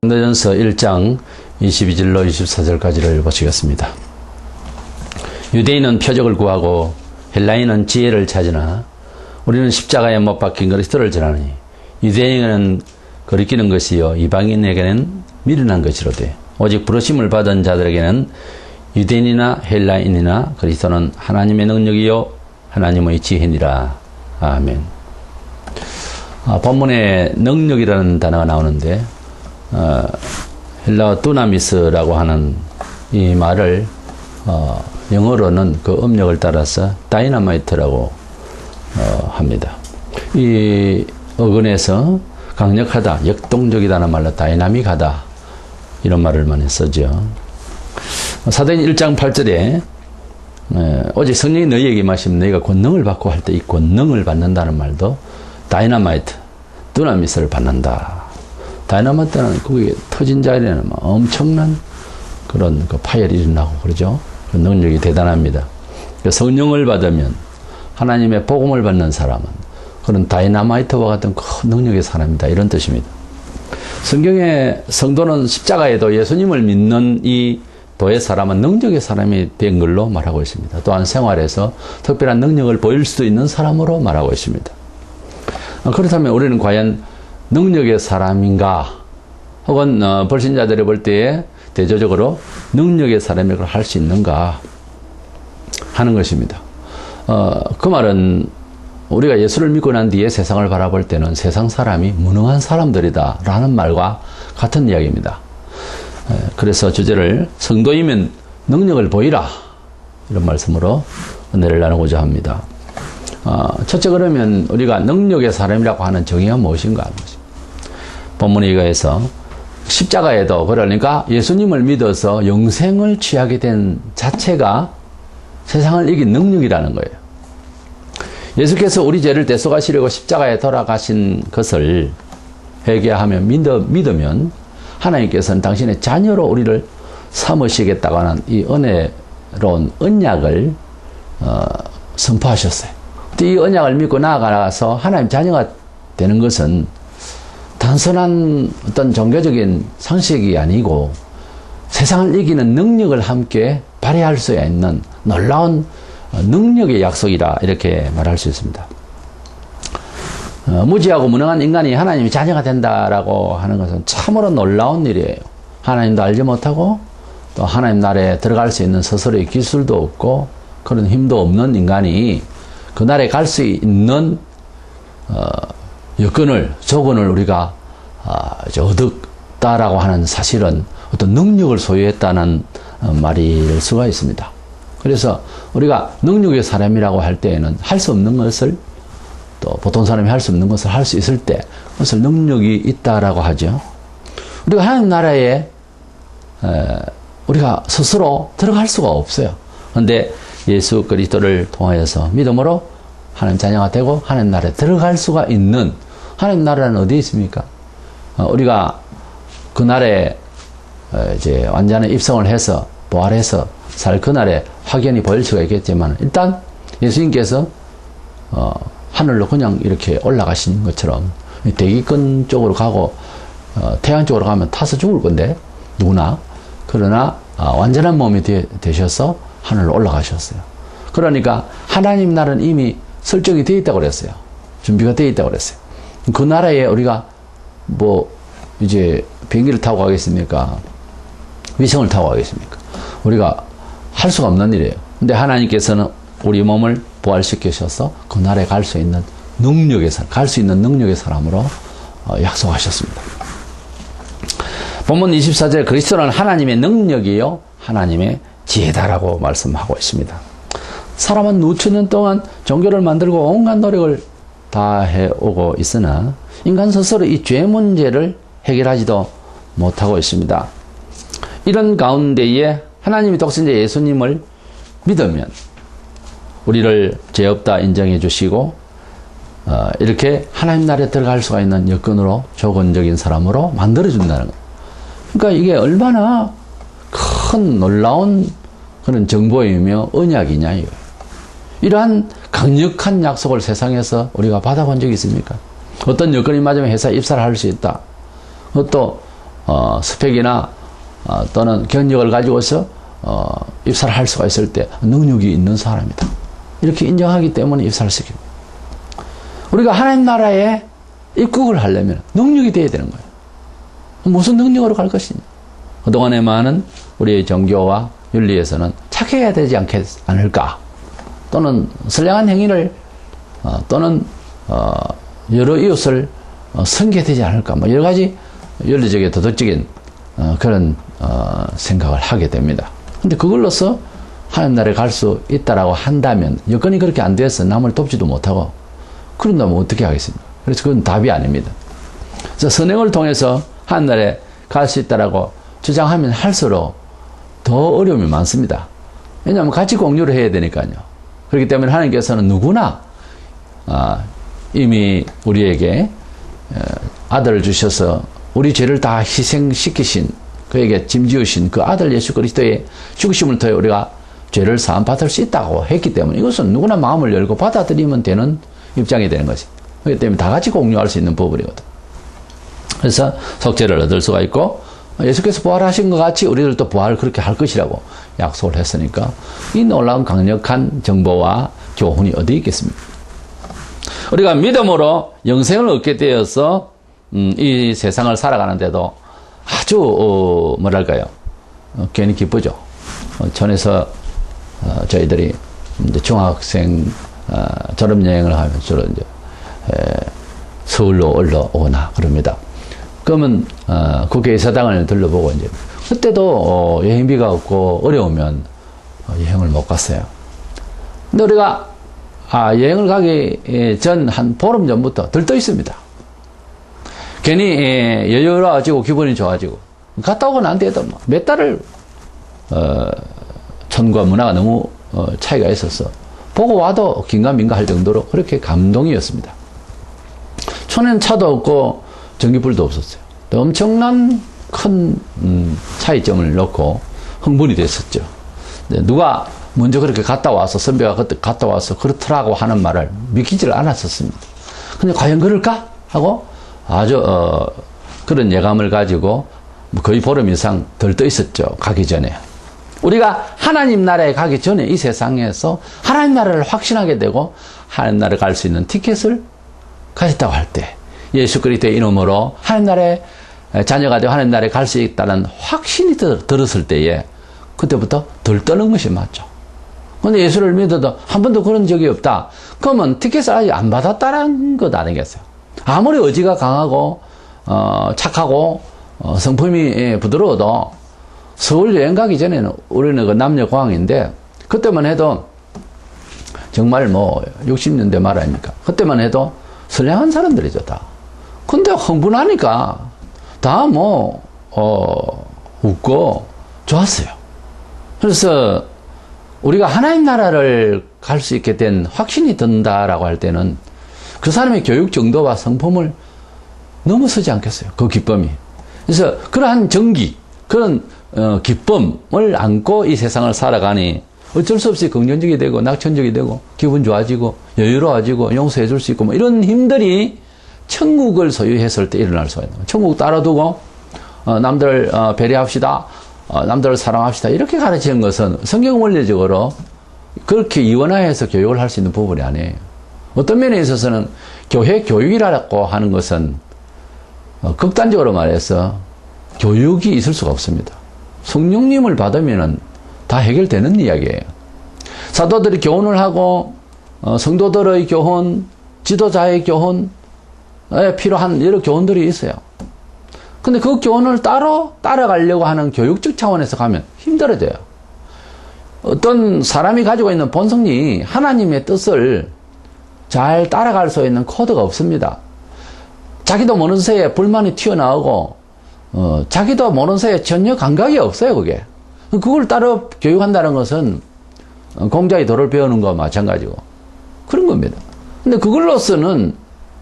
고린도전서 1장 22절로 24절까지를 보시겠습니다. 유대인은 표적을 구하고 헬라인은 지혜를 찾으나 우리는 십자가에 못 박힌 그리스도를 전하니 유대인은 거리끼는 것이요 이방인에게는 미련한 것이로되 오직 부르심을 받은 자들에게는 유대인이나 헬라인이나 그리스도는 하나님의 능력이요 하나님의 지혜니라. 아멘. 본문에 능력이라는 단어가 나오는데 헬라어 두나미스라고 하는 이 말을 영어로는 그 음력을 따라서 다이너마이트라고 합니다. 이 어근에서 강력하다, 역동적이다는 말로 다이나믹하다 이런 말을 많이 쓰죠. 사도행 1장 8절에 오직 성령이 너희에게 임하시면 너희가 권능을 받고 할 때 이 권능을 받는다는 말도 다이너마이트, 두나미스를 받는다. 다이너마이트는 그게 터진 자리에는 엄청난 그런 그 파열이 일어나고 그러죠. 그 능력이 대단합니다. 성령을 받으면 하나님의 복음을 받는 사람은 그런 다이너마이트와 같은 큰 능력의 사람이다. 이런 뜻입니다. 성경의 성도는 십자가에도 예수님을 믿는 이 도의 사람은 능력의 사람이 된 걸로 말하고 있습니다. 또한 생활에서 특별한 능력을 보일 수도 있는 사람으로 말하고 있습니다. 그렇다면 우리는 과연 능력의 사람인가? 혹은 불신자들이 볼 때에 대조적으로 능력의 사람이라고 할 수 있는가 하는 것입니다. 그 말은 우리가 예수를 믿고 난 뒤에 세상을 바라볼 때는 세상 사람이 무능한 사람들이다 라는 말과 같은 이야기입니다. 그래서 주제를 성도이면 능력을 보이라 이런 말씀으로 은혜를 나누고자 합니다. 첫째 그러면 우리가 능력의 사람이라고 하는 정의가 무엇인가 하는 것입니다. 본문에 의해서 십자가에도 그러니까 예수님을 믿어서 영생을 취하게 된 자체가 세상을 이긴 능력이라는 거예요. 예수께서 우리 죄를 대속하시려고 십자가에 돌아가신 것을 회개하며 믿으면 하나님께서는 당신의 자녀로 우리를 삼으시겠다고 하는 이 은혜로운 언약을 선포하셨어요. 이 언약을 믿고 나아가서 하나님 자녀가 되는 것은 단순한 어떤 종교적인 상식이 아니고 세상을 이기는 능력을 함께 발휘할 수 있는 놀라운 능력의 약속이라 이렇게 말할 수 있습니다. 무지하고 무능한 인간이 하나님의 자녀가 된다라고 하는 것은 참으로 놀라운 일이에요. 하나님도 알지 못하고 또 하나님 나라에 들어갈 수 있는 스스로의 기술도 없고 그런 힘도 없는 인간이 그 나라에 갈 수 있는 여건을, 조건을 우리가 얻었다라고 하는 사실은 어떤 능력을 소유했다는 말일 수가 있습니다. 그래서 우리가 능력의 사람이라고 할 때에는 할 수 없는 것을 또 보통 사람이 할 수 없는 것을 할 수 있을 때 그것을 능력이 있다라고 하죠. 우리가 하나님 나라에 우리가 스스로 들어갈 수가 없어요. 그런데 예수 그리스도를 통하여서 믿음으로 하나님 자녀가 되고 하나님 나라에 들어갈 수가 있는 하나님 나라는 어디에 있습니까? 우리가 그 나라에 이제 완전히 입성을 해서 부활해서 살 그날에 확연히 보일 수가 있겠지만 일단 예수님께서 하늘로 그냥 이렇게 올라가신 것처럼 대기권 쪽으로 가고 태양 쪽으로 가면 타서 죽을 건데 누구나 그러나 완전한 몸이 되셔서 하늘로 올라가셨어요. 그러니까 하나님 나라는 이미 설정이 되어 있다고 그랬어요. 준비가 되어 있다고 그랬어요. 그 나라에 우리가 뭐 이제 비행기를 타고 가겠습니까? 위성을 타고 가겠습니까? 우리가 할 수가 없는 일이에요. 근데 하나님께서는 우리 몸을 부활시키셔서 그 나라에 갈 수 있는 능력의 사람, 갈 수 있는 능력의 사람으로 약속하셨습니다. 본문 24절 그리스도는 하나님의 능력이요 하나님의 지혜다라고 말씀하고 있습니다. 사람은 수천 년 동안 종교를 만들고 온갖 노력을 다 해오고 있으나 인간 스스로 이 죄 문제를 해결하지도 못하고 있습니다. 이런 가운데에 하나님이 독생자 예수님을 믿으면 우리를 죄 없다 인정해 주시고 이렇게 하나님 나라에 들어갈 수가 있는 여건으로 조건적인 사람으로 만들어 준다는 거예요. 그러니까 이게 얼마나 큰 놀라운 그런 정보이며 언약이냐 이거예요. 이러한 강력한 약속을 세상에서 우리가 받아본 적이 있습니까? 어떤 여건이 맞으면 회사에 입사를 할 수 있다. 또 스펙이나 또는 경력을 가지고서 입사를 할 수가 있을 때 능력이 있는 사람이다. 이렇게 인정하기 때문에 입사를 시킵니다. 우리가 하나님 나라에 입국을 하려면 능력이 돼야 되는 거예요. 무슨 능력으로 갈 것이냐. 그동안에 많은 우리의 종교와 윤리에서는 착해야 되지 않을까, 또는 선량한 행위를 또는 여러 이웃을 섬겨야 되지 않을까, 뭐 여러 가지 윤리적인 도덕적인 그런 생각을 하게 됩니다. 근데 그걸로서 하나님 나라에 갈 수 있다라고 한다면, 여건이 그렇게 안 돼서 남을 돕지도 못하고 그런다면 어떻게 하겠습니까? 그래서 그건 답이 아닙니다. 그래서 선행을 통해서 하나님 나라에 갈 수 있다라고 주장하면 할수록 더 어려움이 많습니다. 왜냐하면 같이 공유를 해야 되니까요. 그렇기 때문에 하나님께서는 누구나 이미 우리에게 아들을 주셔서 우리 죄를 다 희생시키신, 그에게 짐지으신 그 아들 예수 그리스도의 죽으심을 통해 우리가 죄를 사함받을 수 있다고 했기 때문에 이것은 누구나 마음을 열고 받아들이면 되는 입장이 되는 것이. 그렇기 때문에 다 같이 공유할 수 있는 부분이거든. 그래서 속죄를 얻을 수가 있고, 예수께서 부활하신 것 같이 우리들도 부활을 그렇게 할 것이라고 약속을 했으니까 이 놀라운 강력한 정보와 교훈이 어디 있겠습니까? 우리가 믿음으로 영생을 얻게 되어서 이 세상을 살아가는데도 아주 뭐랄까요, 괜히 기쁘죠. 전에서 저희들이 이제 중학생 졸업여행을 하면 주로 이제 서울로 올라오거나 그럽니다. 그러면 국회의사당을 둘러보고 이제 그때도 여행비가 없고 어려우면 여행을 못 갔어요. 근데 우리가 여행을 가기 전 한 보름 전부터 들떠 있습니다. 괜히 여유로워지고 기분이 좋아지고, 갔다 오고 난 뒤에도 몇 달을 천과 문화가 너무 차이가 있어서 보고 와도 긴가민가 할 정도로 그렇게 감동이었습니다. 촌에는 차도 없고 전기불도 없었어요. 엄청난 큰 차이점을 놓고 흥분이 됐었죠. 누가 먼저 그렇게 갔다 와서, 선배가 그때 갔다 와서 그렇더라고 하는 말을 믿기지를 않았었습니다. 근데 과연 그럴까? 하고 아주 그런 예감을 가지고 거의 보름 이상 들떠 있었죠. 가기 전에. 우리가 하나님 나라에 가기 전에 이 세상에서 하나님 나라를 확신하게 되고 하나님 나라에 갈 수 있는 티켓을 가졌다고 할 때, 예수 그리스도의 이름으로 하나님 나라에 자녀가 되어 하나님 나라에 갈 수 있다는 확신이 들었을 때에 그때부터 들떠는 것이 맞죠. 근데 예수를 믿어도 한 번도 그런 적이 없다. 그러면 티켓을 아직 안 받았다는 것 아니겠어요? 아무리 의지가 강하고 착하고 성품이 부드러워도 서울 여행 가기 전에는 우리는 그 남녀 공항인데, 그때만 해도 정말 뭐 60년대 말 아닙니까? 그때만 해도 선량한 사람들이죠, 다. 근데 흥분하니까 다 웃고 좋았어요. 그래서 우리가 하나님 나라를 갈 수 있게 된 확신이 든다라고 할 때는 그 사람의 교육 정도와 성품을 넘어서지 않겠어요, 그 기쁨이. 그래서 그러한 정기, 그런 기쁨을 안고 이 세상을 살아가니 어쩔 수 없이 긍정적이 되고 낙천적이 되고 기분 좋아지고 여유로워지고 용서해 줄 수 있고 뭐 이런 힘들이 천국을 소유했을 때 일어날 수가 있는 거예요. 천국 따라두고 남들 배려합시다, 남들을 사랑합시다, 이렇게 가르치는 것은 성경 원리적으로 그렇게 이원화해서 교육을 할 수 있는 부분이 아니에요. 어떤 면에 있어서는 교회 교육이라고 하는 것은 극단적으로 말해서 교육이 있을 수가 없습니다. 성령님을 받으면 다 해결되는 이야기예요. 사도들이 교훈을 하고 성도들의 교훈, 지도자의 교훈에 필요한 여러 교훈들이 있어요. 근데 그 교훈을 따라가려고 하는 교육적 차원에서 가면 힘들어져요. 어떤 사람이 가지고 있는 본성이 하나님의 뜻을 잘 따라갈 수 있는 코드가 없습니다. 자기도 모르는 새에 불만이 튀어나오고 자기도 모르는 새에 전혀 감각이 없어요. 그걸 따라 교육한다는 것은 공자의 도를 배우는 거와 마찬가지고 그런 겁니다. 근데 그걸로서는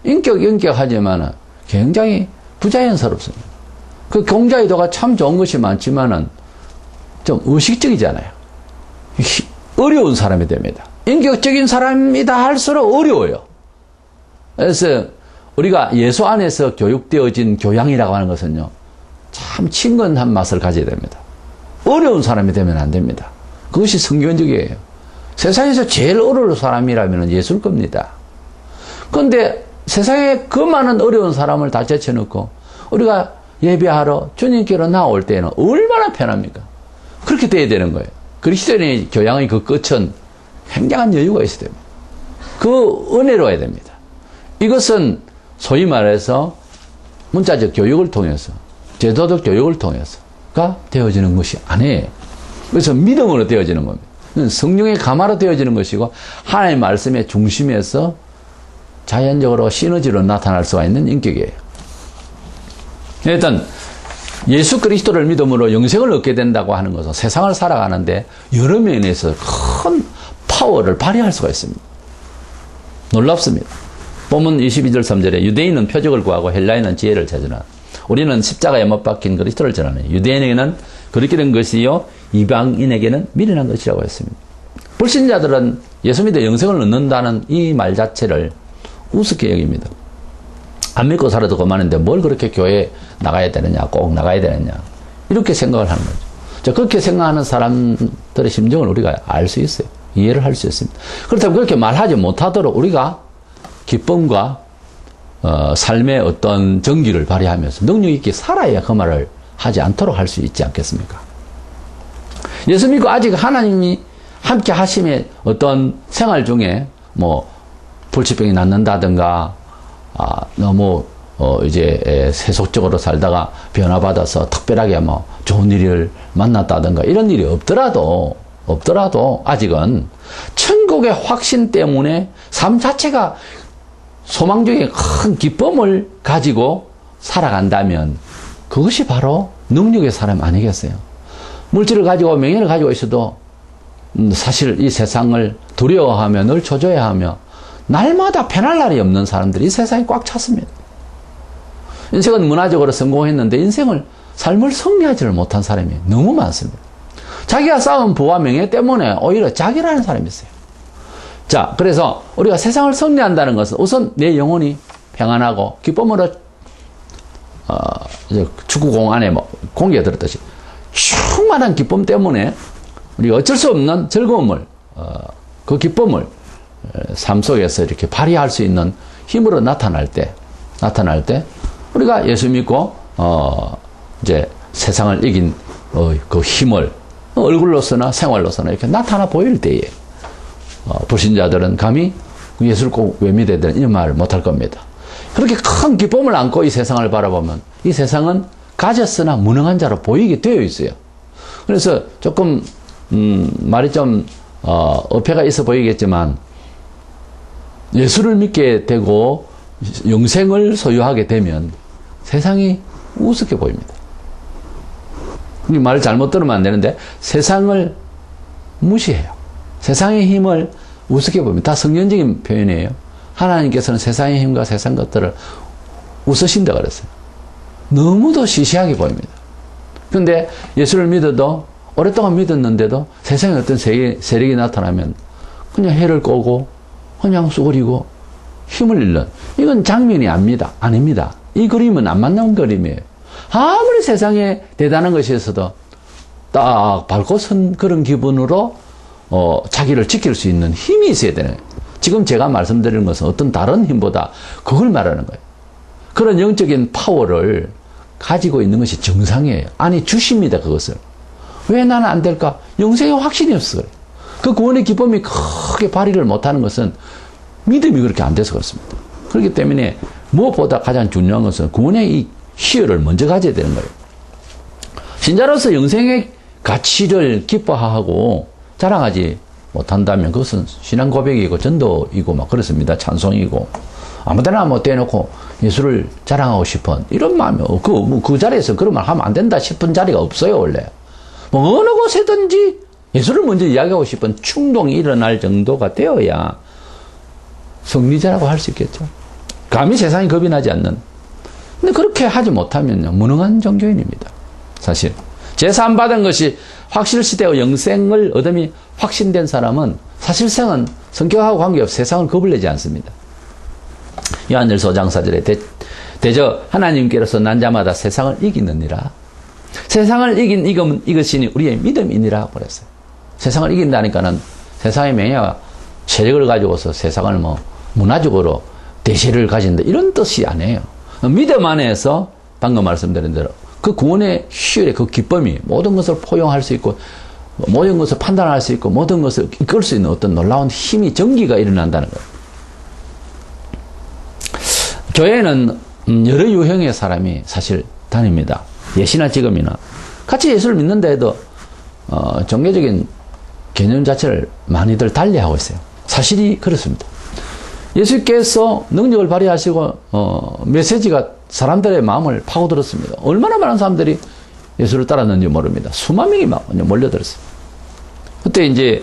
인격하지만 굉장히 부자연스럽습니다. 그 공자의 도가 참 좋은 것이 많지만은 좀 의식적이잖아요. 어려운 사람이 됩니다. 인격적인 사람이다 할수록 어려워요. 그래서 우리가 예수 안에서 교육되어진 교양이라고 하는 것은요, 참 친근한 맛을 가져야 됩니다. 어려운 사람이 되면 안 됩니다. 그것이 성경적이에요. 세상에서 제일 어려운 사람이라면 예수일 겁니다. 그런데 세상에 그 많은 어려운 사람을 다 제쳐놓고 우리가 예배하러 주님께로 나올 때는 얼마나 편합니까? 그렇게 돼야 되는 거예요. 그리스도인의 교양의 그 끝은 굉장한 여유가 있어야 됩니다. 그 은혜로워야 됩니다. 이것은 소위 말해서 문자적 교육을 통해서, 제도적 교육을 통해서가 되어지는 것이 아니에요. 그래서 믿음으로 되어지는 겁니다. 성령의 감화로 되어지는 것이고 하나님의 말씀의 중심에서 자연적으로 시너지로 나타날 수가 있는 인격이에요. 일단 예수 그리스도를 믿음으로 영생을 얻게 된다고 하는 것은 세상을 살아가는데 여러 면에서 큰 파워를 발휘할 수가 있습니다. 놀랍습니다. 본문 22절 3절에 유대인은 표적을 구하고 헬라인은 지혜를 찾으나 우리는 십자가에 못 박힌 그리스도를 전하니 유대인에게는 그렇게 된 것이요 이방인에게는 미련한 것이라고 했습니다. 불신자들은 예수 믿어 영생을 얻는다는 이 말 자체를 우습게 여깁니다. 안 믿고 살아도 그만인데 뭘 그렇게 교회에 나가야 되느냐, 꼭 나가야 되느냐 이렇게 생각을 하는 거죠. 자, 그렇게 생각하는 사람들의 심정을 우리가 알 수 있어요. 이해를 할 수 있습니다. 그렇다면 그렇게 말하지 못하도록 우리가 기쁨과 삶의 어떤 정기를 발휘하면서 능력 있게 살아야 그 말을 하지 않도록 할 수 있지 않겠습니까? 예수 믿고 아직 하나님이 함께 하심의 어떤 생활 중에 뭐 불치병이 낫는다든가 너무 이제 세속적으로 살다가 변화받아서 특별하게 뭐 좋은 일을 만났다든가 이런 일이 없더라도 아직은 천국의 확신 때문에 삶 자체가 소망적인 큰 기쁨을 가지고 살아간다면 그것이 바로 능력의 사람 아니겠어요? 물질을 가지고 명예를 가지고 있어도 사실 이 세상을 두려워하며 늘 초조해하며 날마다 편할 날이 없는 사람들이 이 세상에 꽉 찼습니다. 인생은 문화적으로 성공했는데 삶을 승리하지를 못한 사람이 너무 많습니다. 자기가 쌓은 부와 명예 때문에 오히려 자기를 하는 사람이 있어요. 자, 그래서 우리가 세상을 승리한다는 것은 우선 내 영혼이 평안하고 기쁨으로 축구공 안에 뭐 공기가 들었듯이 충만한 기쁨 때문에 우리가 어쩔 수 없는 즐거움을 그 기쁨을 삶 속에서 이렇게 발휘할 수 있는 힘으로 나타날 때 우리가 예수 믿고 이제 세상을 이긴 그 힘을 얼굴로서나 생활로서나 이렇게 나타나 보일 때에 불신자들은 감히 예수를 꼭 왜 믿어야 되는 이런 말을 못할 겁니다. 그렇게 큰 기쁨을 안고 이 세상을 바라보면 이 세상은 가졌으나 무능한 자로 보이게 되어 있어요. 그래서 조금 말이 좀 어폐가 있어 보이겠지만 예수를 믿게 되고 영생을 소유하게 되면 세상이 우습게 보입니다. 말을 잘못 들으면 안 되는데 세상을 무시해요. 세상의 힘을 우습게 봅니다. 다 성경적인 표현이에요. 하나님께서는 세상의 힘과 세상 것들을 웃으신다 그랬어요. 너무도 시시하게 보입니다. 그런데 예수를 믿어도 오랫동안 믿었는데도 세상에 어떤 세력이 나타나면 그냥 해를 꼬고 그냥 쏘그리고 힘을 잃는 이건 장면이 아닙니다. 이 그림은 안 맞는 그림이에요. 아무리 세상에 대단한 것이 있어도 딱 밟고 선 그런 기분으로 자기를 지킬 수 있는 힘이 있어야 되는 거예요. 지금 제가 말씀드리는 것은 어떤 다른 힘보다 그걸 말하는 거예요. 그런 영적인 파워를 가지고 있는 것이 정상이에요. 아니 주십니다. 그것을. 왜 나는 안 될까? 영생의 확신이 없어 그래요. 그 구원의 기쁨이 크게 발휘를 못하는 것은 믿음이 그렇게 안 돼서 그렇습니다. 그렇기 때문에 무엇보다 가장 중요한 것은 구원의 이 희열을 먼저 가져야 되는 거예요. 신자로서 영생의 가치를 기뻐하고 자랑하지 못한다면 그것은 신앙 고백이고 전도이고 막 그렇습니다. 찬송이고 아무데나 뭐 떼놓고 예수를 자랑하고 싶은 이런 마음이 그 자리에서 그런 말 하면 안 된다 싶은 자리가 없어요. 원래 뭐 어느 곳에든지 예수를 먼저 이야기하고 싶은 충동이 일어날 정도가 되어야 성리자라고 할 수 있겠죠. 감히 세상이 겁이 나지 않는. 근데 그렇게 하지 못하면요 무능한 종교인입니다. 사실 제사 받은 것이 확실시되고 영생을 얻음이 확신된 사람은 사실상은 성격하고 관계없이 세상을 겁을 내지 않습니다. 요한일서 5장 4절에 대저 하나님께로서 난 자마다 세상을 이기느니라 세상을 이긴 이것이니 우리의 믿음이니라 그랬어요. 세상을 이긴다니까는 세상의 명예와 세력을 가지고서 세상을 뭐 문화적으로 대세를 가진다 이런 뜻이 아니에요. 믿음 안에서 방금 말씀드린 대로 그 구원의 시율의 그 기쁨이 모든 것을 포용할 수 있고 모든 것을 판단할 수 있고 모든 것을 이끌 수 있는 어떤 놀라운 힘이 전기가 일어난다는 거예요. 교회에는 여러 유형의 사람이 사실 다닙니다. 예시나 지금이나 같이 예수를 믿는다 해도 종교적인 개념 자체를 많이들 달리하고 있어요. 사실이 그렇습니다. 예수께서 능력을 발휘하시고 메시지가 사람들의 마음을 파고들었습니다. 얼마나 많은 사람들이 예수를 따랐는지 모릅니다. 수만 명이 막 몰려들었어요. 그때 이제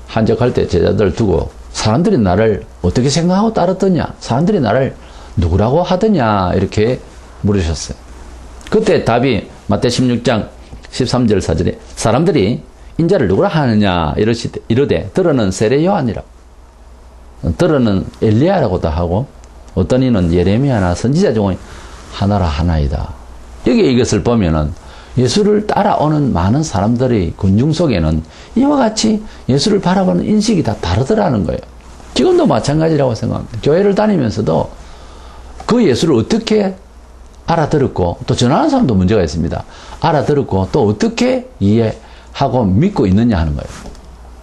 한적할 때 제자들 두고 사람들이 나를 어떻게 생각하고 따랐더냐, 사람들이 나를 누구라고 하더냐 이렇게 물으셨어요. 그때 답이 마태 16장 13절 4절에 사람들이 인자를 누구라 하느냐 이르되 들어는 세례 요한이라, 들어는 엘리야라고도 하고 어떤 이는 예레미야나 선지자 중 하나라 하나이다. 여기 이것을 보면은 예수를 따라오는 많은 사람들의 군중 속에는 이와 같이 예수를 바라보는 인식이 다 다르더라는 거예요. 지금도 마찬가지라고 생각합니다. 교회를 다니면서도 그 예수를 어떻게 알아들었고 또 전하는 사람도 문제가 있습니다. 알아들었고 또 어떻게 이해하고 믿고 있느냐 하는 거예요.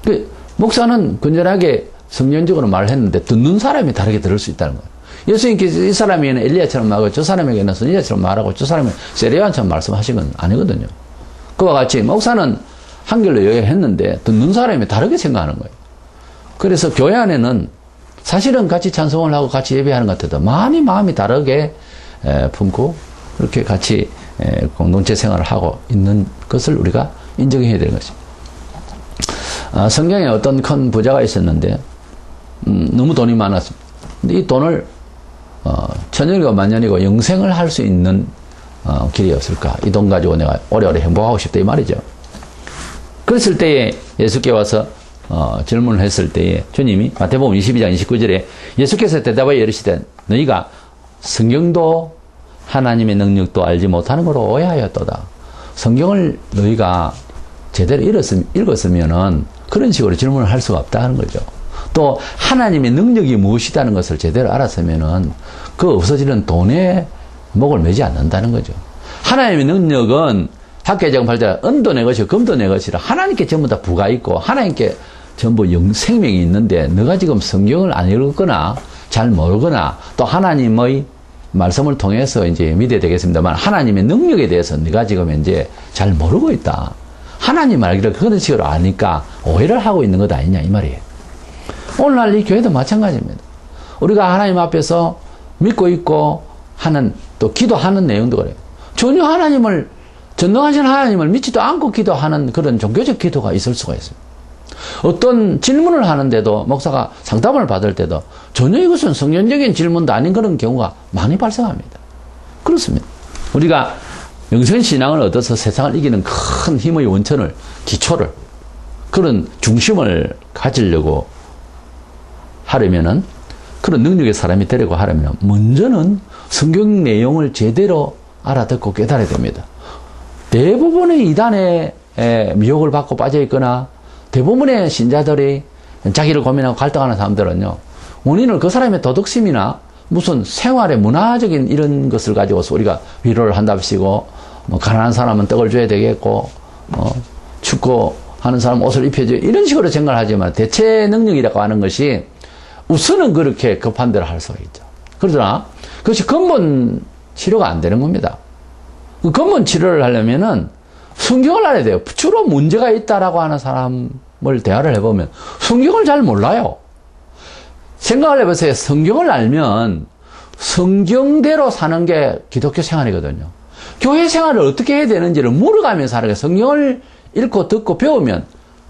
그 목사는 건전하게 성경적으로 말을 했는데 듣는 사람이 다르게 들을 수 있다는 거예요. 예수님께서 이 사람에게는 엘리야처럼 말하고 저 사람에게는 선지자처럼 말하고 저 사람은 세례요한처럼 말씀하신 건 아니거든요. 그와 같이 목사는 한결로 요약했는데 듣는 사람이 다르게 생각하는 거예요. 그래서 교회 안에는 사실은 같이 찬송을 하고 같이 예배하는 것 같아도 많이 마음이 다르게 품고 그렇게 같이 공동체 생활을 하고 있는 것을 우리가 인정해야 되는 것입니다. 성경에 어떤 큰 부자가 있었는데 너무 돈이 많았습니다. 근데 이 돈을 천년이고 만년이고 영생을 할 수 있는 길이 없을까? 이 돈 가지고 내가 오래오래 행복하고 싶다 이 말이죠. 그랬을 때에 예수께 와서 질문을 했을 때에 주님이 마태복음 22장 29절에 예수께서 대답하여 이르시되 너희가 성경도 하나님의 능력도 알지 못하는 거로 오해하였도다. 성경을 너희가 제대로 읽었으면은 그런 식으로 질문을 할 수가 없다는 거죠. 또 하나님의 능력이 무엇이라는 것을 제대로 알았으면은 그 없어지는 돈에 목을 매지 않는다는 거죠. 하나님의 능력은 학계장 8절 은도 내 것이고 금도 내 것이라 하나님께 전부 다 부가 있고 하나님께 전부 생명이 있는데 너가 지금 성경을 안 읽었거나 잘 모르거나 또 하나님의 말씀을 통해서 이제 믿어야 되겠습니다만 하나님의 능력에 대해서 네가 지금 이제 잘 모르고 있다. 하나님 알기를 그런 식으로 아니까 오해를 하고 있는 것 아니냐 이 말이에요. 오늘날 이 교회도 마찬가지입니다. 우리가 하나님 앞에서 믿고 있고 하는 또 기도하는 내용도 그래요. 전혀 하나님을 전능하신 하나님을 믿지도 않고 기도하는 그런 종교적 기도가 있을 수가 있어요. 어떤 질문을 하는데도 목사가 상담을 받을 때도 전혀 이것은 성경적인 질문도 아닌 그런 경우가 많이 발생합니다. 그렇습니다. 우리가 영생신앙을 얻어서 세상을 이기는 큰 힘의 원천을 기초를 그런 중심을 가지려고 하려면은 그런 능력의 사람이 되려고 하려면 먼저는 성경 내용을 제대로 알아듣고 깨달아야 됩니다. 대부분의 이단의 미혹을 받고 빠져 있거나 대부분의 신자들이 자기를 고민하고 갈등하는 사람들은요, 원인을 그 사람의 도덕심이나 무슨 생활의 문화적인 이런 것을 가지고서 우리가 위로를 한답시고, 뭐 가난한 사람은 떡을 줘야 되겠고, 춥고 하는 사람은 옷을 입혀줘야 이런 식으로 생각을 하지만 대체 능력이라고 하는 것이 우선은 그렇게 급한 대로 할 수가 있죠. 그러나 그것이 근본 치료가 안 되는 겁니다. 그 근본 치료를 하려면은 성경을 알아야 돼요. 주로 문제가 있다라고 하는 사람을 대화를 해보면 성경을 잘 몰라요. 생각을 해보세요. 성경을 알면 성경대로 사는 게 기독교 생활이거든요. 교회 생활을 어떻게 해야 되는지를 물어가면서 하는 게 성경을 읽고 듣고 배우면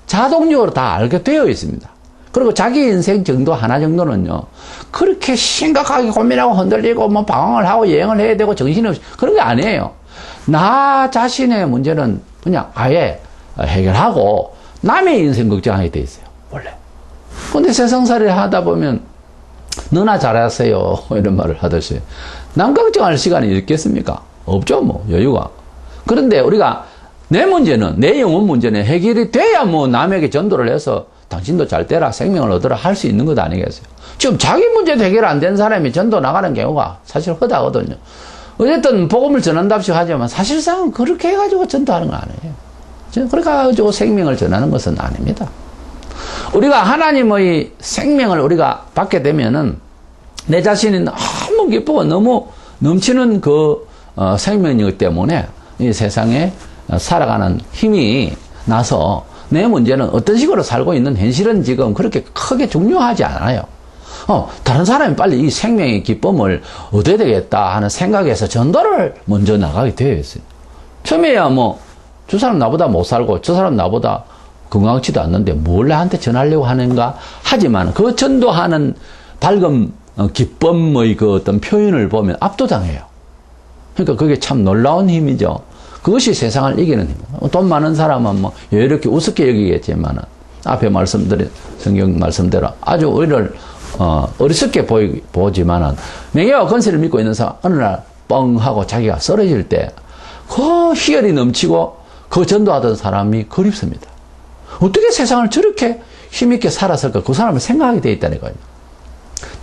자동적으로 다 알게 되어 있습니다. 그리고 자기 인생 정도 하나 정도는요, 그렇게 심각하게 고민하고 흔들리고 뭐 방황을 하고 여행을 해야 되고 정신없이 그런 게 아니에요. 나 자신의 문제는 그냥 아예 해결하고 남의 인생 걱정하게 돼 있어요, 원래. 근데 세상살이를 하다 보면 너나 잘하세요 이런 말을 하듯이 남 걱정할 시간이 있겠습니까? 없죠, 뭐 여유가. 그런데 우리가 내 문제는, 내 영혼 문제는 해결이 돼야 뭐 남에게 전도를 해서 당신도 잘 되라, 생명을 얻으라 할 수 있는 것 아니겠어요? 지금 자기 문제도 해결 안 된 사람이 전도 나가는 경우가 사실 허다거든요. 어쨌든 복음을 전한답시고 하지만 사실상 그렇게 해가지고 전도하는 건 아니에요. 그렇게 해가지고 생명을 전하는 것은 아닙니다. 우리가 하나님의 생명을 우리가 받게 되면은 내 자신이 너무 기쁘고 너무 넘치는 그 생명이기 때문에 이 세상에 살아가는 힘이 나서 내 문제는 어떤 식으로 살고 있는 현실은 지금 그렇게 크게 중요하지 않아요. 다른 사람이 빨리 이 생명의 기쁨을 얻어야 되겠다 하는 생각에서 전도를 먼저 나가게 되어 있어요. 처음에야 뭐, 저 사람 나보다 못 살고, 저 사람 나보다 건강치도 않는데 뭘 나한테 전하려고 하는가? 하지만 그 전도하는 밝은 기쁨의 그 어떤 표현을 보면 압도당해요. 그러니까 그게 참 놀라운 힘이죠. 그것이 세상을 이기는 힘이에요. 돈 많은 사람은 뭐 이렇게 우습게 여기겠지만 앞에 말씀드린 성경 말씀대로 아주 우리를 어리석게 보지만은 명예와 권세를 믿고 있는 사람 어느 날 뻥 하고 자기가 쓰러질 때 그 희열이 넘치고 그 전도하던 사람이 그립습니다. 어떻게 세상을 저렇게 힘있게 살았을까? 그 사람을 생각하게 돼 있다는 거예요.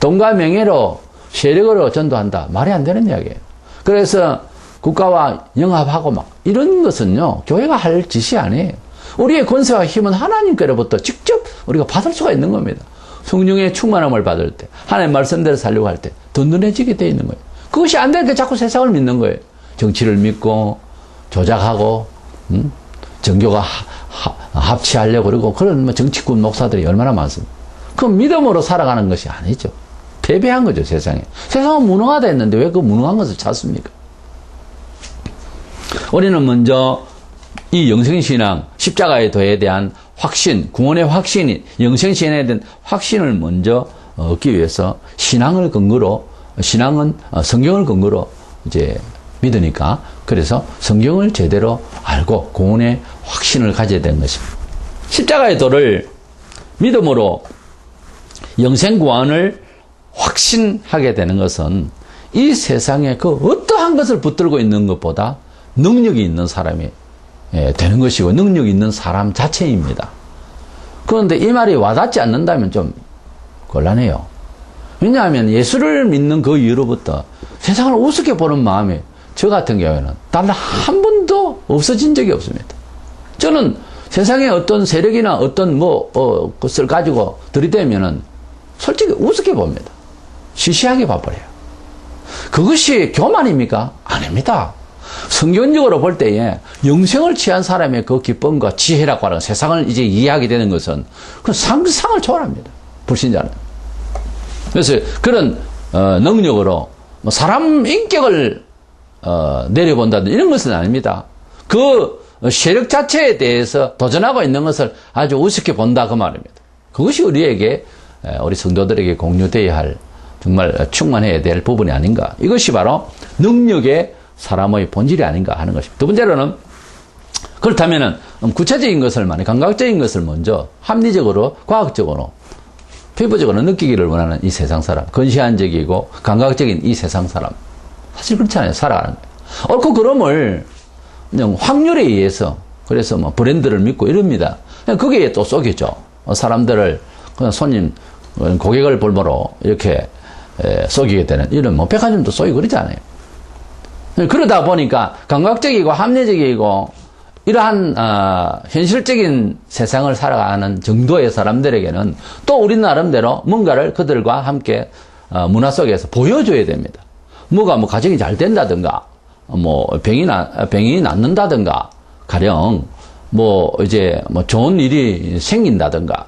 돈과 명예로 세력으로 전도한다. 말이 안 되는 이야기예요. 그래서 국가와 영합하고 막 이런 것은요, 교회가 할 짓이 아니에요. 우리의 권세와 힘은 하나님께로부터 직접 우리가 받을 수가 있는 겁니다. 성령의 충만함을 받을 때, 하나님 말씀대로 살려고 할 때 든든해지게 돼 있는 거예요. 그것이 안 되니까 자꾸 세상을 믿는 거예요. 정치를 믿고 조작하고 정교가 합치하려고 그러고 그런 뭐 정치꾼 목사들이 얼마나 많습니까? 그건 믿음으로 살아가는 것이 아니죠. 패배한 거죠, 세상에. 세상은 무능하다 했는데 왜 그 무능한 것을 찾습니까? 우리는 먼저 이 영생신앙, 십자가의 도에 대한 확신, 구원의 확신이, 영생신앙에 대한 확신을 먼저 얻기 위해서 신앙을 근거로, 신앙은 성경을 근거로 이제 믿으니까, 그래서 성경을 제대로 알고 구원의 확신을 가져야 되는 것입니다. 십자가의 도를 믿음으로 영생구원을 확신하게 되는 것은 이 세상에 그 어떠한 것을 붙들고 있는 것보다 능력이 있는 사람이 되는 것이고 능력이 있는 사람 자체입니다. 그런데 이 말이 와닿지 않는다면 좀 곤란해요. 왜냐하면 예수를 믿는 그 이후로부터 세상을 우습게 보는 마음이 저 같은 경우에는 단 한 번도 없어진 적이 없습니다. 저는 세상에 어떤 세력이나 어떤 것을 가지고 들이대면은 솔직히 우습게 봅니다. 시시하게 봐버려요. 그것이 교만입니까? 아닙니다. 성경적으로 볼 때에 영생을 취한 사람의 그 기쁨과 지혜라고 하는 세상을 이제 이해하게 되는 것은 그 상상을 초월합니다. 불신자는. 그래서 그런 능력으로 사람 인격을 내려본다든 이런 것은 아닙니다. 그 세력 자체에 대해서 도전하고 있는 것을 아주 우습게 본다 그 말입니다. 그것이 우리에게 우리 성도들에게 공유되어야 할 정말 충만해야 될 부분이 아닌가. 이것이 바로 능력의 사람의 본질이 아닌가 하는 것입니다. 두 번째로는 그렇다면은 구체적인 것을 많이 감각적인 것을 먼저 합리적으로 과학적으로 피부적으로 느끼기를 원하는 이 세상 사람, 근시안적이고 감각적인 이 세상 사람 사실 그렇지 않아요. 살아가는 거예요. 옳고 그름을 그냥 확률에 의해서 그래서 뭐 브랜드를 믿고 이럽니다. 그냥 거기에 또 쏘겠죠. 사람들을 그냥 손님 고객을 볼모로 이렇게 쏘기게 되는 이런 뭐 백화점도 쏘이고 그러지 않아요. 그러다 보니까 감각적이고 합리적이고 이러한 현실적인 세상을 살아가는 정도의 사람들에게는 또 우리 나름대로 뭔가를 그들과 함께 문화 속에서 보여줘야 됩니다. 뭐가 뭐 가정이 잘 된다든가 뭐 병이 낫는다든가 가령 뭐 이제 뭐 좋은 일이 생긴다든가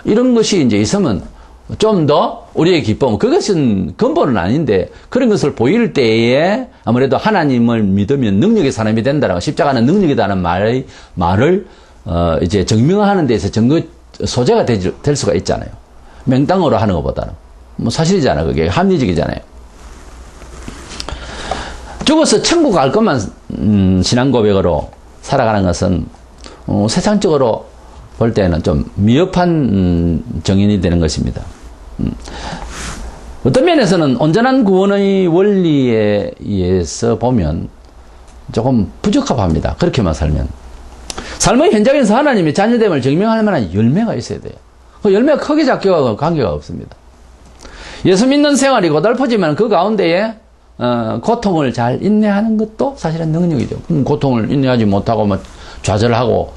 이런 것이 이제 있으면 좀 더 우리의 기쁨, 그것은 근본은 아닌데 그런 것을 보일 때에 아무래도 하나님을 믿으면 능력의 사람이 된다라고 십자가는 능력이다는 말을 이제 증명하는 데서 증거 소재가 될 수가 있잖아요. 맹땅으로 하는 것보다는 뭐 사실이잖아요. 그게 합리적이잖아요. 죽어서 천국 갈 것만 신앙 고백으로 살아가는 것은 세상적으로 볼 때는 좀 미흡한 정인이 되는 것입니다. 어떤 면에서는 온전한 구원의 원리에 의해서 보면 조금 부적합합니다. 그렇게만 살면. 삶의 현장에서 하나님의 자녀됨을 증명할 만한 열매가 있어야 돼요. 그 열매가 크게 작게와 관계가 없습니다. 예수 믿는 생활이 고달퍼지면 그 가운데에 고통을 잘 인내하는 것도 사실은 능력이죠. 고통을 인내하지 못하고 뭐 좌절하고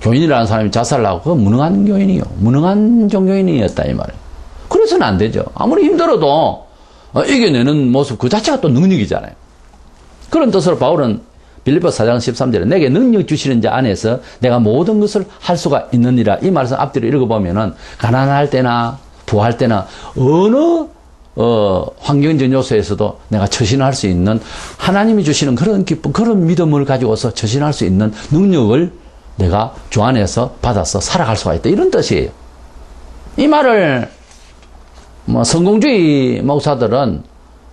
교인이라는 사람이 자살을 하고 그건 무능한 교인이요. 무능한 종교인이었다 이 말이에요. 그래서는 안 되죠. 아무리 힘들어도 이겨내는 모습 그 자체가 또 능력이잖아요. 그런 뜻으로 바울은 빌립보서 4장 13절에 내게 능력 주시는 자 안에서 내가 모든 것을 할 수가 있느니라. 이 말씀 앞뒤로 읽어보면은 가난할 때나 부할 때나 어느 환경적 요소에서도 내가 처신할 수 있는 하나님이 주시는 그런 기쁨, 그런 믿음을 가지고서 처신할 수 있는 능력을 내가 주 안에서 받아서 살아갈 수가 있다. 이런 뜻이에요. 이 말을 뭐 성공주의 목사들은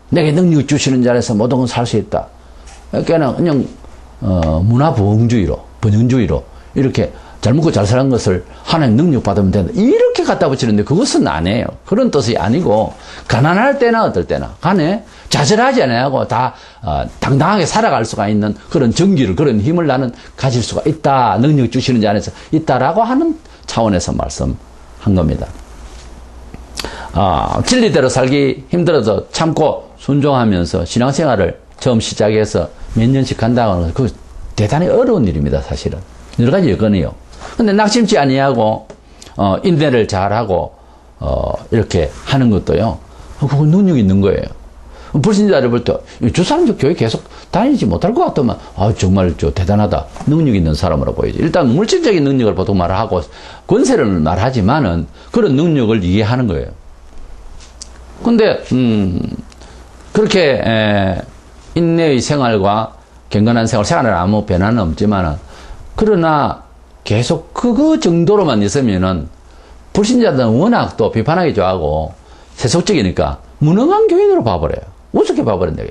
내게 능력 주시는 자리에서 모든 걸 살 수 있다. 그냥 문화부흥주의로, 번영주의로 이렇게 잘 먹고 잘 사는 것을 하나님 능력 받으면 된다. 이렇게 갖다 붙이는데 그것은 아니에요. 그런 뜻이 아니고 가난할 때나 어떨 때나 간에 좌절하지 않아야고 다 당당하게 살아갈 수가 있는 그런 정기를, 그런 힘을 나는 가질 수가 있다. 능력 주시는 자 안에서 있다라고 하는 차원에서 말씀한 겁니다. 진리대로 살기 힘들어도 참고 순종하면서 신앙생활을 처음 시작해서 몇 년씩 간다고 하는 거, 그 대단히 어려운 일입니다, 사실은. 여러 가지 여건이요. 근데 낙심치 아니하고, 인내를 잘하고, 이렇게 하는 것도요, 그건 능력이 있는 거예요. 불신자를 볼 때, 저 사람 저 교회 계속 다니지 못할 것 같더만, 정말 대단하다. 능력 있는 사람으로 보이지. 일단 물질적인 능력을 보통 말하고, 권세를 말하지만은, 그런 능력을 이해하는 거예요. 근데, 그렇게, 인내의 생활과 경건한 생활은 아무 변화는 없지만은, 그러나 계속 그 정도로만 있으면은 불신자들은 워낙 또 비판하기 좋아하고 세속적이니까 무능한 교인으로 봐버려요. 우습게 봐버린다.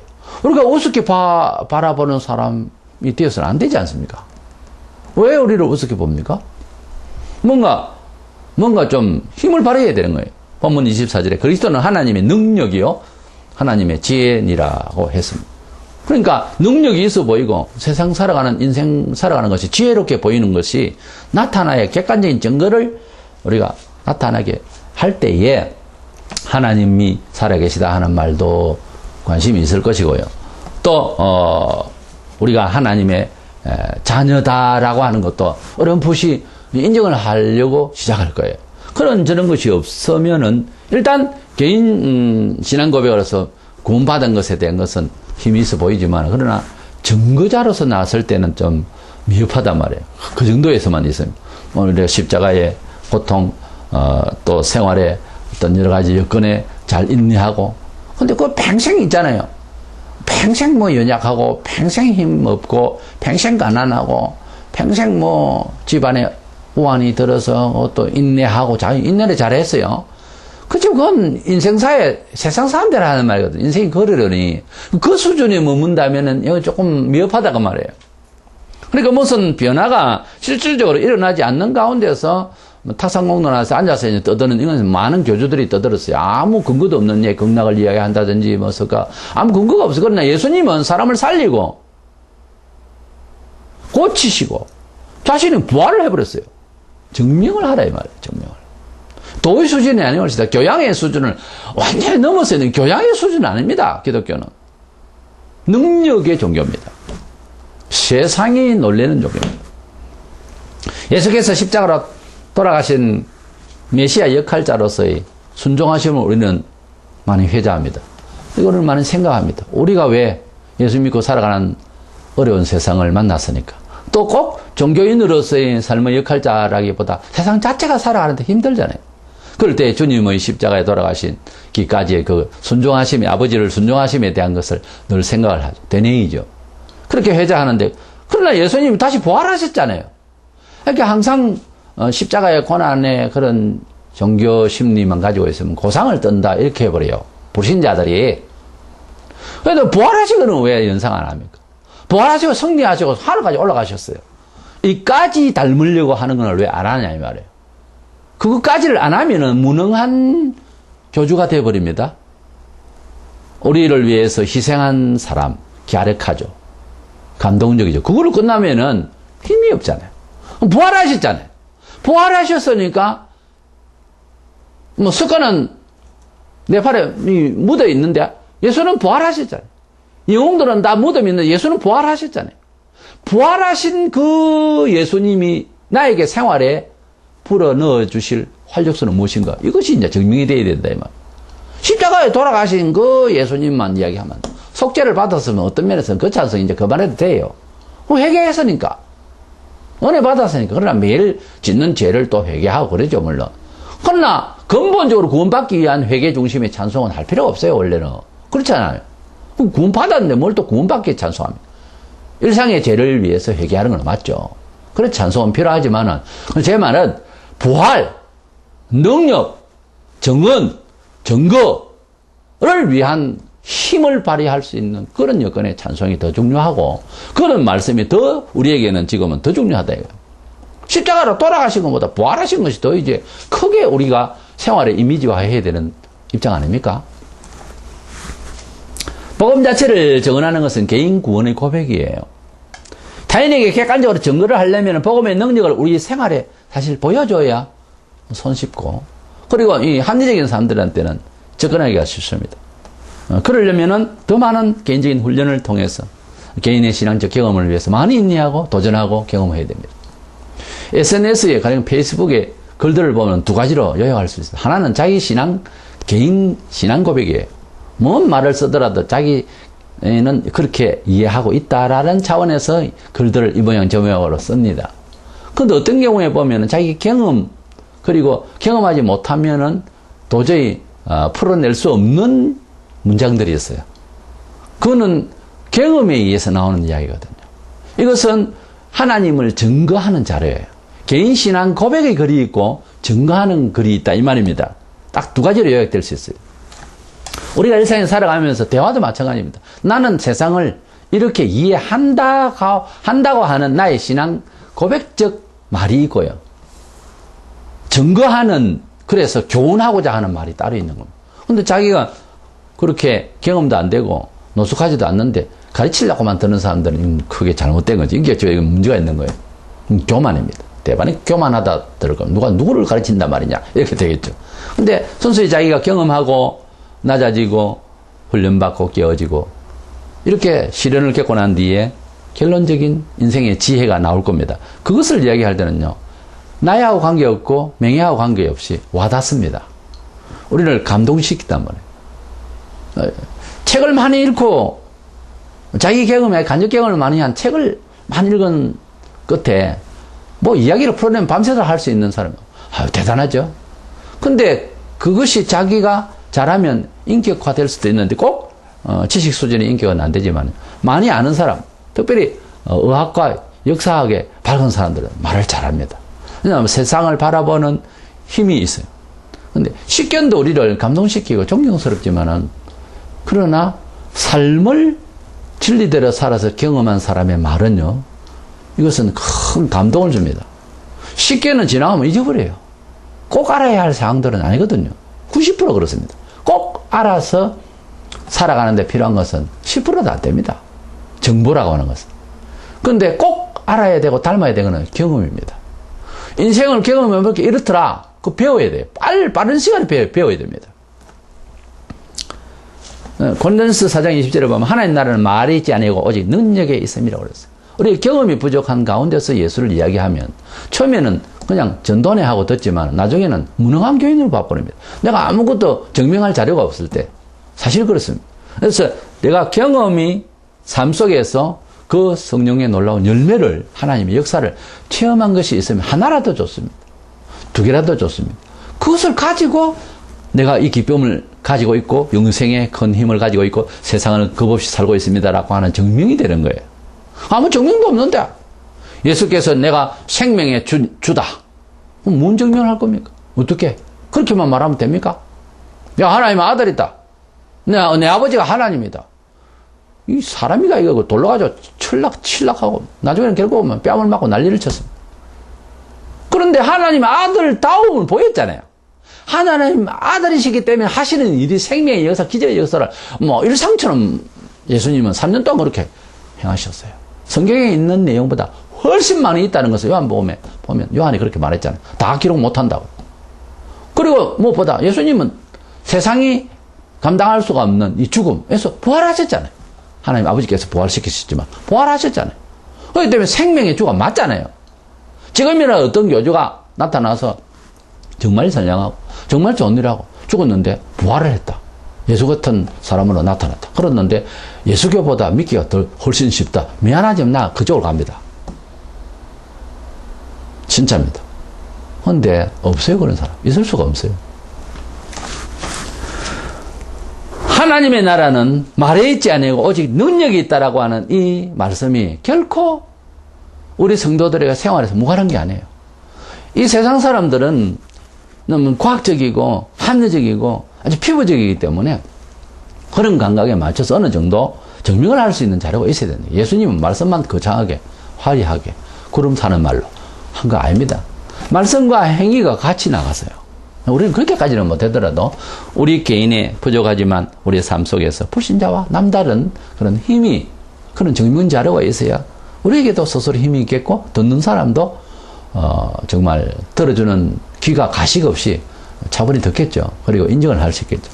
우리가 우습게 바라보는 사람이 되어서는 안 되지 않습니까? 왜 우리를 우습게 봅니까? 뭔가 좀 힘을 발휘해야 되는 거예요. 본문 24절에 그리스도는 하나님의 능력이요 하나님의 지혜니라고 했습니다. 그러니까 능력이 있어 보이고 세상 살아가는 인생 살아가는 것이 지혜롭게 보이는 것이 나타나야 객관적인 증거를 우리가 나타나게 할 때에 하나님이 살아계시다 하는 말도 관심이 있을 것이고요. 또 우리가 하나님의 자녀다라고 하는 것도 어렴풋이 인정을 하려고 시작할 거예요. 저런 것이 없으면은 일단 개인 신앙 고백을 해서 구원받은 것에 대한 것은 힘이 있어 보이지만 그러나 증거자로서 나왔을 때는 좀 미흡하단 말이에요. 그 정도에서만 있으면 오늘 십자가의 고통 또 생활의 어떤 여러 가지 여건에 잘 인내하고 근데 그거 평생 있잖아요. 평생 연약하고 평생 힘 없고 평생 가난하고 평생 집안에 우환이 들어서 또 인내하고 인내를 잘했어요. 그건 인생사에 세상 사람들 하는 말이거든. 인생이 그러려니 그 수준에 머문다면은 이거 조금 미흡하다고 말이에요. 그러니까 무슨 변화가 실질적으로 일어나지 않는 가운데서 탁상공론에서 앉아서 떠드는 이건 많은 교주들이 떠들었어요. 아무 근거도 없는 극락을 이야기한다든지 아무 근거가 없어. 그러나 예수님은 사람을 살리고 고치시고 자신이 부활을 해버렸어요. 증명을 하라 이 말이에요. 증명을. 도의 수준이 아니고 교양의 수준을 완전히 넘어서는 교양의 수준은 아닙니다. 기독교는. 능력의 종교입니다. 세상이 놀라는 종교입니다. 예수께서 십자가로 돌아가신 메시아 역할자로서의 순종하심을 우리는 많이 회자합니다. 이거를 많이 생각합니다. 우리가 왜 예수 믿고 살아가는 어려운 세상을 만났으니까. 또 꼭 종교인으로서의 삶의 역할자라기보다 세상 자체가 살아가는데 힘들잖아요. 그럴 때 주님의 십자가에 돌아가신 기까지의 그 순종하심에, 아버지를 순종하심에 대한 것을 늘 생각을 하죠. 대내이죠. 그렇게 회자하는데, 그러나 예수님이 다시 부활하셨잖아요. 그러니까 항상 십자가의 고난의 그런 종교 심리만 가지고 있으면 고상을 뜬다, 이렇게 해버려요. 불신자들이. 그래도 부활하시고는 왜 연상 안 합니까? 부활하시고 승리하시고 하늘까지 올라가셨어요. 이까지 닮으려고 하는 건 왜 안 하냐, 이 말이에요. 그것까지를 안 하면은 무능한 교주가 되어버립니다. 우리를 위해서 희생한 사람, 갸륵하죠. 감동적이죠. 그걸로 끝나면은 힘이 없잖아요. 부활하셨잖아요. 부활하셨으니까 뭐 습관은 내 팔에 묻어 있는데 예수는 부활하셨잖아요. 영웅들은 다 묻어 있는데 예수는 부활하셨잖아요. 부활하신 그 예수님이 나에게 생활에 불어넣어 주실 활력소는 무엇인가? 이것이 이제 증명이 되어야 된다 이 말. 십자가에 돌아가신 그 예수님만 이야기하면 속죄를 받았으면 어떤 면에서는 그 찬성 이제 그만해도 돼요. 회개했으니까 은혜 받았으니까. 그러나 매일 짓는 죄를 또 회개하고 그러죠 물론. 그러나 근본적으로 구원받기 위한 회개 중심의 찬송은 할 필요가 없어요 원래는. 그렇잖아요. 구원받았는데 뭘 또 구원받기에 찬송합니까? 일상의 죄를 위해서 회개하는 건 맞죠. 그래서 찬송은 필요하지만은 제 말은 부활, 능력, 정언, 증거를 위한 힘을 발휘할 수 있는 그런 여건의 찬송이 더 중요하고 그런 말씀이 더 우리에게는 지금은 더 중요하다 이거예요. 십자가로 돌아가신 것보다 부활하신 것이 더 이제 크게 우리가 생활에 이미지화해야 되는 입장 아닙니까? 복음 자체를 증언하는 것은 개인 구원의 고백이에요. 타인에게 객관적으로 증거를 하려면 복음의 능력을 우리 생활에 사실 보여줘야 손쉽고 그리고 이 합리적인 사람들한테는 접근하기가 쉽습니다. 그러려면은 더 많은 개인적인 훈련을 통해서 개인의 신앙적 경험을 위해서 많이 인내하고 도전하고 경험해야 됩니다. SNS에 가령 페이스북에 글들을 보면 두 가지로 요약할 수 있어요. 하나는 자기 개인 신앙 고백이에요. 뭔 말을 쓰더라도 자기는 그렇게 이해하고 있다라는 차원에서 글들을 이 모양 저 모양으로 씁니다. 그런데 어떤 경우에 보면은 자기 경험 그리고 경험하지 못하면은 도저히 풀어낼 수 없는 문장들이 있어요. 그거는 경험에 의해서 나오는 이야기거든요. 이것은 하나님을 증거하는 자료예요. 개인 신앙 고백의 글이 있고 증거하는 글이 있다 이 말입니다. 딱 두 가지로 요약될 수 있어요. 우리가 일상에 살아가면서 대화도 마찬가지입니다. 나는 세상을 이렇게 이해한다고 하는 나의 신앙 고백적 말이 있고요. 증거하는 그래서 교훈하고자 하는 말이 따로 있는 겁니다. 근데 자기가 그렇게 경험도 안 되고 노숙하지도 않는데 가르치려고만 드는 사람들은 크게 잘못된 거지. 인격적인 문제가 있는 거예요. 교만입니다. 대반이 교만하다 들을 거면 누가 누구를 가르친단 말이냐 이렇게 되겠죠. 근데 순수히 자기가 경험하고 낮아지고 훈련받고 깨어지고 이렇게 시련을 겪고 난 뒤에 결론적인 인생의 지혜가 나올 겁니다. 그것을 이야기할 때는요. 나이하고 관계없고 명예하고 관계없이 와닿습니다. 우리를 감동시키단 말이에요. 책을 많이 읽고 자기 경험에 간접 경험을 많이 한 책을 많이 읽은 끝에 뭐 이야기를 풀어내면 밤새도록 할 수 있는 사람 대단하죠. 근데 그것이 자기가 잘하면 인격화될 수도 있는데 꼭 지식 수준의 인격은 안 되지만 많이 아는 사람 특별히 의학과 역사학에 밝은 사람들은 말을 잘합니다. 왜냐하면 세상을 바라보는 힘이 있어요. 근데 식견도 우리를 감동시키고 존경스럽지만은 그러나 삶을 진리대로 살아서 경험한 사람의 말은요. 이것은 큰 감동을 줍니다. 식견은 지나가면 잊어버려요. 꼭 알아야 할 사항들은 아니거든요. 90% 그렇습니다. 꼭 알아서 살아가는데 필요한 것은 10%도 안 됩니다. 정보라고 하는 것은. 그런데 꼭 알아야 되고 닮아야 되는 것은 경험입니다. 인생을 경험하면 이렇게 이렇더라. 그거 배워야 돼요. 빠른 시간에 배워야 됩니다. 고린도전서 4장 20절에 보면 하나님 나라는 말이 있지 아니고 오직 능력에 있음이라고 그랬어요. 우리 경험이 부족한 가운데서 예수를 이야기하면 처음에는 그냥 전도네 하고 듣지만 나중에는 무능한 교인으로 봐버립니다. 내가 아무것도 증명할 자료가 없을 때 사실 그렇습니다. 그래서 내가 경험이 삶 속에서 그 성령의 놀라운 열매를 하나님의 역사를 체험한 것이 있으면 하나라도 좋습니다. 두 개라도 좋습니다. 그것을 가지고 내가 이 기쁨을 가지고 있고 영생의 큰 힘을 가지고 있고 세상을 겁없이 살고 있습니다라고 하는 증명이 되는 거예요. 아무 증명도 없는데 예수께서 내가 생명의 주다. 그럼 뭔 증명을 할 겁니까? 어떻게? 그렇게만 말하면 됩니까? 야 하나님의 아들이다. 내 아버지가 하나님이다. 이 사람이가 이거 돌로 가지고 칠락하고 나중에는 결국은 뺨을 맞고 난리를 쳤습니다. 그런데 하나님의 아들다움을 보였잖아요. 하나님 아들이시기 때문에 하시는 일이 생명의 역사, 기적의 역사를 뭐 일상처럼 예수님은 3년 동안 그렇게 행하셨어요. 성경에 있는 내용보다 훨씬 많이 있다는 것을 요한복음에 보면 요한이 그렇게 말했잖아요. 다 기록 못한다고. 그리고 무엇보다 예수님은 세상이 감당할 수가 없는 이 죽음에서 부활하셨잖아요. 하나님 아버지께서 부활시키셨지만 부활하셨잖아요. 그렇기 때문에 생명의 주가 맞잖아요. 지금이나 어떤 교주가 나타나서 정말 선량하고 정말 좋은 일하고 죽었는데 부활을 했다. 예수 같은 사람으로 나타났다. 그랬는데 예수교보다 믿기가 훨씬 쉽다. 미안하지만 나 그쪽으로 갑니다. 진짜입니다. 그런데 없어요, 그런 사람. 있을 수가 없어요. 하나님의 나라는 말에 있지 아니고 오직 능력이 있다라고 하는 이 말씀이 결코 우리 성도들의 생활에서 무관한 게 아니에요. 이 세상 사람들은 너무 과학적이고 합리적이고 아주 피부적이기 때문에 그런 감각에 맞춰서 어느 정도 증명을 할 수 있는 자료가 있어야 됩니다. 예수님은 말씀만 거창하게 화려하게 구름 타는 말로 한 거 아닙니다. 말씀과 행위가 같이 나가서요. 우리는 그렇게까지는 못하더라도 우리 개인의 부족하지만 우리의 삶 속에서 불신자와 남다른 그런 힘이 그런 증명 자료가 있어야 우리에게도 스스로 힘이 있겠고 듣는 사람도 정말 들어주는 귀가 가식 없이 차분히 듣겠죠. 그리고 인정을 할 수 있겠죠.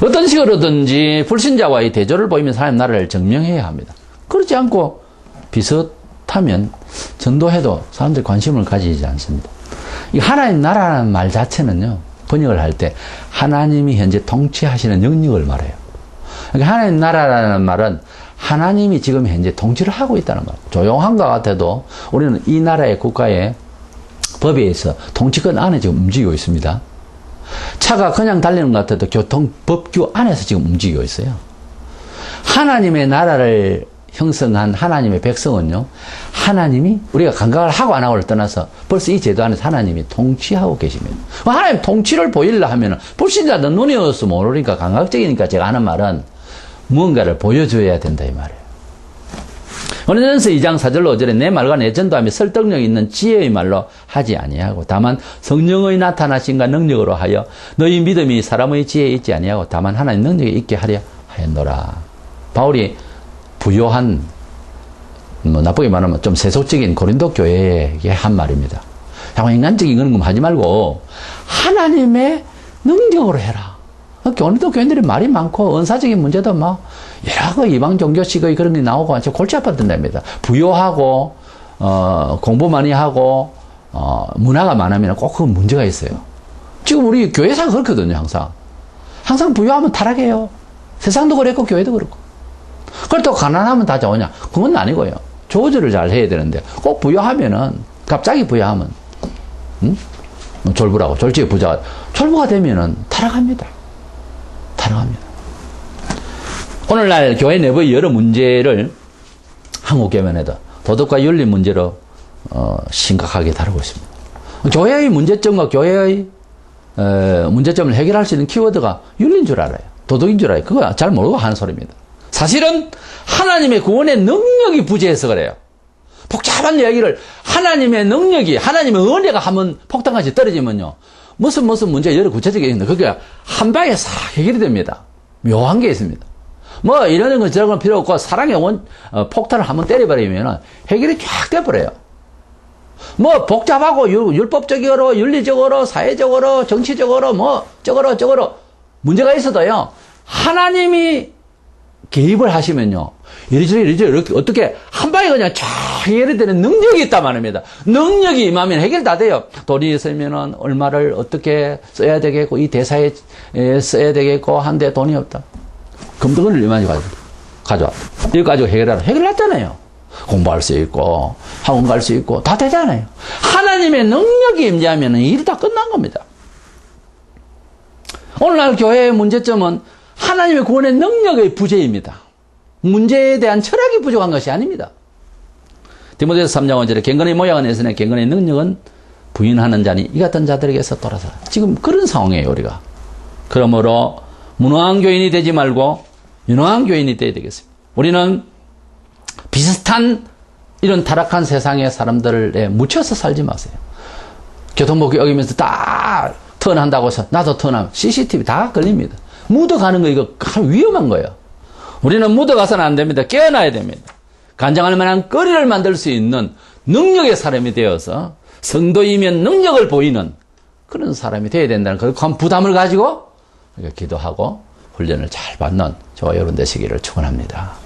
어떤 식으로든지 불신자와의 대조를 보이면 하나님 나라를 증명해야 합니다. 그렇지 않고 비슷하면 전도해도 사람들이 관심을 가지지 않습니다. 이 하나님 나라라는 말 자체는요, 번역을 할 때 하나님이 현재 통치하시는 영역을 말해요. 그러니까 하나님 나라라는 말은 하나님이 지금 현재 통치를 하고 있다는 말. 조용한 것 같아도 우리는 이 나라의 국가의 법에 의해서 통치권 안에 지금 움직이고 있습니다. 차가 그냥 달리는 것 같아도 교통법규 안에서 지금 움직이고 있어요. 하나님의 나라를 형성한 하나님의 백성은요, 하나님이 우리가 감각을 하고 안 하고를 떠나서 벌써 이 제도 안에서 하나님이 통치하고 계십니다. 하나님 통치를 보이려 하면 불신자들 눈이 어서 모르니까 감각적이니까 제가 하는 말은 무언가를 보여줘야 된다 이 말이에요. 고린도전서 2장 4절로 5절에 내 말과 내 전도하며 설득력 있는 지혜의 말로 하지 아니하고 다만 성령의 나타나심과 능력으로 하여 너희 믿음이 사람의 지혜에 있지 아니하고 다만 하나님 능력에 있게 하려 하였노라. 바울이 부요한 나쁘게 말하면 좀 세속적인 고린도 교회에게 한 말입니다. 자꾸 인간적인 그런 거 하지 말고 하나님의 능력으로 해라. 고린도 교인들이 말이 많고 은사적인 문제도 막 여러 그 이방 종교식의 그런 게 나오고 아주 골치 아팠던답니다. 부요하고 공부 많이 하고 문화가 많으면 꼭 그 문제가 있어요. 지금 우리 교회사가 그렇거든요. 항상 부요하면 타락해요. 세상도 그랬고 교회도 그렇고. 그렇다고 가난하면 다 좋으냐? 그건 아니고요. 조절을 잘 해야 되는데 꼭 부요하면은 갑자기 부요하면 졸부라고 졸지에 부자 졸부가 되면은 타락합니다. 오늘날 교회 내부의 여러 문제를 한국 교회만해도 도덕과 윤리 문제로 심각하게 다루고 있습니다. 교회의 문제점과 교회의 문제점을 해결할 수 있는 키워드가 윤리인 줄 알아요. 도덕인 줄 알아요. 그거 잘 모르고 하는 소리입니다. 사실은 하나님의 구원의 능력이 부재해서 그래요. 복잡한 이야기를 하나님의 능력이 하나님의 은혜가 한번 폭탄같이 떨어지면요. 무슨 문제 여러 구체적인 게 있는데 그게 한 방에 싹 해결이 됩니다. 묘한 게 있습니다. 뭐 이런 건 저런 건 필요 없고 사랑의 폭탄을 한번 때려버리면 해결이 쫙 돼버려요. 뭐 복잡하고 율법적으로 윤리적으로 사회적으로 정치적으로 뭐 저거로 문제가 있어도요. 하나님이 개입을 하시면요. 이리저리 어떻게 한 방에 그냥 쫙 해결이 되는 능력이 있단 말입니다. 능력이 임하면 해결 다 돼요. 돈이 있으면은 얼마를 어떻게 써야 되겠고 이 대사에 써야 되겠고 한데 돈이 없다. 금덩어리를 이만히 가져왔다. 이거 가지고 해결하라. 해결했잖아요. 공부할 수 있고 학원 갈 수 있고 다 되잖아요. 하나님의 능력이 임재하면 일이 다 끝난 겁니다. 오늘날 교회의 문제점은 하나님의 구원의 능력의 부재입니다. 문제에 대한 철학이 부족한 것이 아닙니다. 디모데서 3장 5절에 경건의 모양은 애쓰네 경건의 능력은 부인하는 자니 이 같은 자들에게서 돌아서 지금 그런 상황이에요. 우리가. 그러므로 무능한 교인이 되지 말고 유능한 교인이 되어야 되겠습니다. 우리는 비슷한 이런 타락한 세상의 사람들에 묻혀서 살지 마세요. 교통법규 어기면서 딱 턴한다고 해서 나도 턴하면 CCTV 다 걸립니다. 묻어가는 거 이거 참 위험한 거예요. 우리는 묻어가서는 안 됩니다. 깨어나야 됩니다. 간장할 만한 거리를 만들 수 있는 능력의 사람이 되어서 성도이면 능력을 보이는 그런 사람이 되어야 된다는 그런 부담을 가지고 기도하고 훈련을 잘 받는 저와 여러분 되시기를 축원합니다.